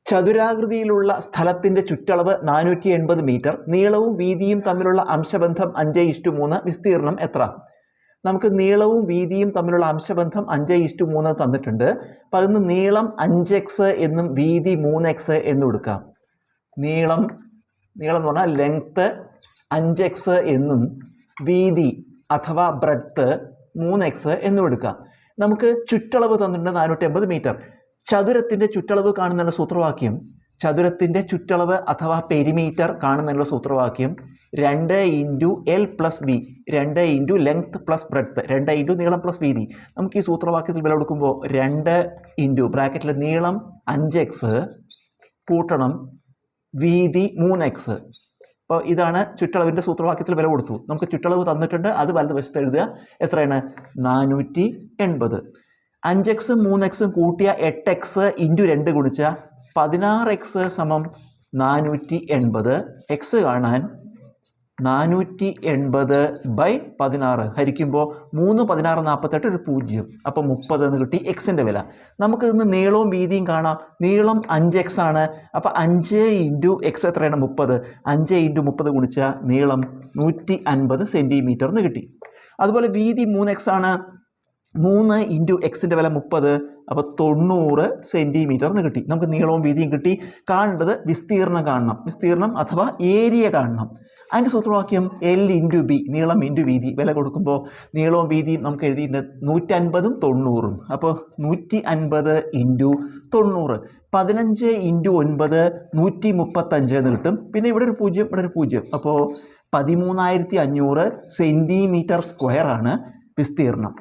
ചതുരാകൃതിയിലുള്ള സ്ഥലത്തിൻ്റെ ചുറ്റളവ് 480 മീറ്റർ, നീളവും വീതിയും തമ്മിലുള്ള അംശബന്ധം 5:3, വിസ്തീർണം എത്ര? നമുക്ക് നീളവും വീതിയും തമ്മിലുള്ള അംശബന്ധം 5:3 തന്നിട്ടുണ്ട്. അപ്പം അതിന് നീളം 5x എന്നും വീതി 3x എന്നും എടുക്കാം. നീളം എന്ന് പറഞ്ഞാൽ ലെങ്ത്ത് 5x എന്നും വീതി അഥവാ ബ്രെഡ്ത്ത് 3x എന്നും എടുക്കാം. നമുക്ക് ചുറ്റളവ് തന്നിട്ടുണ്ട് 480 മീറ്റർ. ചതുരത്തിൻ്റെ ചുറ്റളവ് കാണുന്നതിനുള്ള സൂത്രവാക്യം, ചതുരത്തിൻ്റെ ചുറ്റളവ് അഥവാ പെരിമീറ്റർ കാണുന്നതിനുള്ള സൂത്രവാക്യം 2 × L + V, 2 × length plus breadth, 2 × നീളം പ്ലസ് വീതി. നമുക്ക് ഈ സൂത്രവാക്യത്തിൽ വില കൊടുക്കുമ്പോൾ 2 × ബ്രാക്കറ്റിൽ നീളം 5x കൂട്ടണം വീതി 3x. അപ്പോൾ ഇതാണ് ചുറ്റളവിൻ്റെ സൂത്രവാക്യത്തിൽ വില കൊടുത്തു. നമുക്ക് ചുറ്റളവ് തന്നിട്ടുണ്ട്, അത് വലതുവശത്ത് എഴുതുക. എത്രയാണ്? 480. 5x 3x കൂട്ടിയ 8x × 2 ഗുണിച്ചാൽ 16x = 480. x കാണാൻ 480/16 ഹരിക്കുമ്പോൾ 3 16 48 ഒരു 0, അപ്പോൾ 30 എന്ന് കിട്ടി എക്സിൻ്റെ വില. നമുക്ക് ഇന്ന് നീളവും വീതിയും കാണാം. നീളം 5x ആണ്. അപ്പോൾ 5 × x എത്രയാണ്? 30. 5 × 30 ഗുണിച്ചാൽ നീളം 150 സെൻറ്റിമീറ്റർ എന്ന് കിട്ടി. അതുപോലെ വീതി 3x ആണ്. 3 × x-ൻ്റെ വില 30, അപ്പോൾ 90 സെൻറ്റിമീറ്റർ എന്ന് കിട്ടി. നമുക്ക് നീളവും വീതിയും കിട്ടി. കാണേണ്ടത് വിസ്തീർണം കാണണം. വിസ്തീർണം അഥവാ ഏരിയ കാണണം. അതിൻ്റെ സൂത്രവാക്യം L × B, നീളം × വീതി. വില കൊടുക്കുമ്പോൾ നീളവും വീതിയും നമുക്ക് എഴുതിയിട്ടുണ്ട് 150ഉം 90ഉം. അപ്പോൾ 150 × 90, 15 × 9 135 എന്ന് കിട്ടും. പിന്നെ ഇവിടെ ഒരു 0, ഇവിടെ ഒരു 0, അപ്പോൾ 13,500 സെൻറ്റിമീറ്റർ സ്ക്വയർ ആണ് വിസ്തീർണം.